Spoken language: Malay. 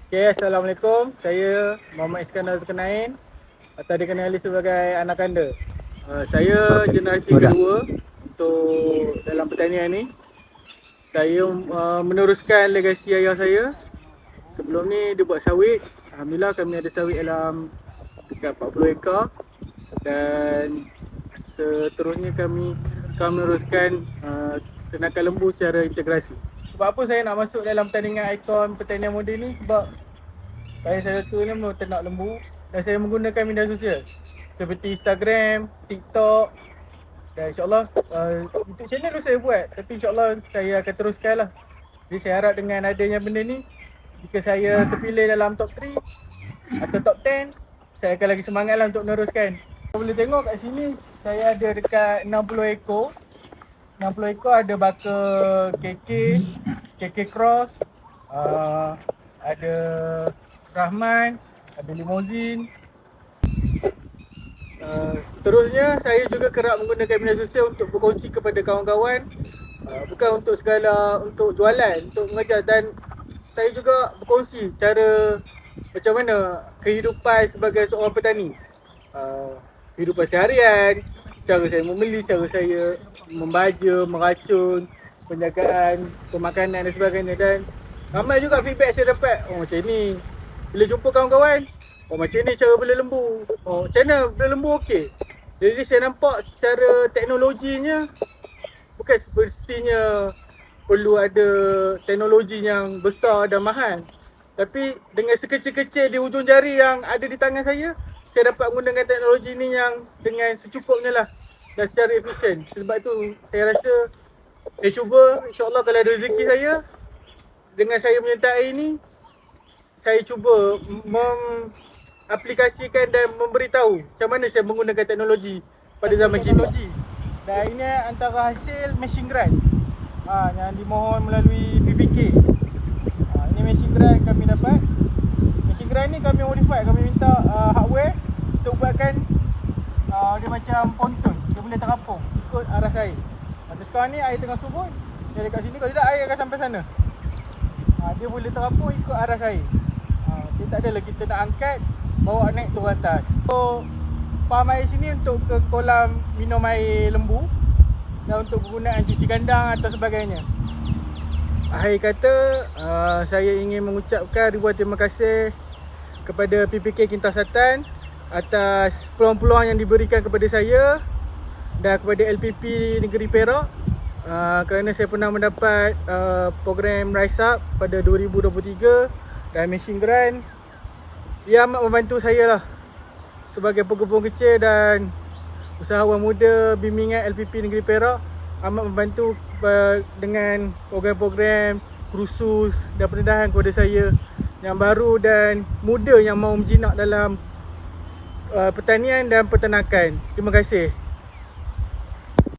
Okay, Assalamualaikum. Saya Muhammad Iskandar Zulkarnain atau dikenali sebagai anak kanda. Saya generasi kedua untuk dalam pertanian ni. Saya meneruskan legasi ayah saya. Sebelum ni dia buat sawit. Alhamdulillah kami ada sawit dalam dekat 40 ekar. Dan seterusnya kami akan meneruskan ternakan lembu secara integrasi. Sebab apa saya nak masuk dalam pertandingan ikon pertanian moden ni? Sebab saya satu ni ternak lembu dan saya menggunakan media sosial seperti Instagram, TikTok dan insyaAllah YouTube channel tu saya buat, tapi insyaAllah saya akan teruskan lah. Jadi saya harap dengan adanya benda ni, jika saya terpilih dalam top 3 atau top 10, saya akan lagi semangat lah untuk meneruskan. Boleh tengok kat sini saya ada dekat 60 ekor. 60 ekor ada baka KK Cross, ada Rahman, ada Limousine. Seterusnya saya juga kerap menggunakan media sosial untuk berkongsi kepada kawan-kawan, bukan untuk untuk jualan, untuk mengajar, dan saya juga berkongsi cara macam mana kehidupan sebagai seorang petani, kehidupan seharian, cara saya membeli, cara saya membaja, meracun, penjagaan, pemakanan dan sebagainya. Dan ramai juga feedback saya dapat, macam ni bila jumpa kawan-kawan, macam ni cara bela lembu, macam mana bela lembu okey. Jadi saya nampak secara teknologinya bukan semestinya perlu ada teknologi yang besar dan mahal, tapi dengan sekecil-kecil di hujung jari yang ada di tangan saya dapat menggunakan teknologi ni yang dengan secukupnya lah dan secara efisien. Sebab tu saya rasa saya cuba, insyaAllah kalau ada rezeki saya, dengan saya menyertai ini, saya cuba aplikasikan dan memberitahu macam mana saya menggunakan teknologi pada zaman kini. Dan ini antara hasil machine grind yang dimohon melalui PPK. Ini machine grind kami dapat. Machine grind ni kami modify, kami minta hardware untuk buatkan dia macam ponton, dia boleh terapung ikut arah air. Macam sekarang ni air tengah surut, dia dekat sini, kalau tidak air akan sampai sana. Dia boleh terapung ikut arah air. Dia tak adalah kita nak angkat, bawa naik turun atas. So pam air sini untuk ke kolam minum air lembu dan untuk penggunaan cuci kandang atau sebagainya. Akhir kata, saya ingin mengucapkan ribuan terima kasih kepada PPK Kintasatan atas peluang-peluang yang diberikan kepada saya dan kepada LPP Negeri Perak, kerana saya pernah mendapat program Rise Up pada 2023 dan machine grind. Ia amat membantu saya lah sebagai pegubung kecil dan usahawan muda bimbingan LPP Negeri Perak. Amat membantu dengan program-program kursus dan pendedahan kepada saya yang baru dan muda yang mahu menjinak dalam pertanian dan peternakan. Terima kasih.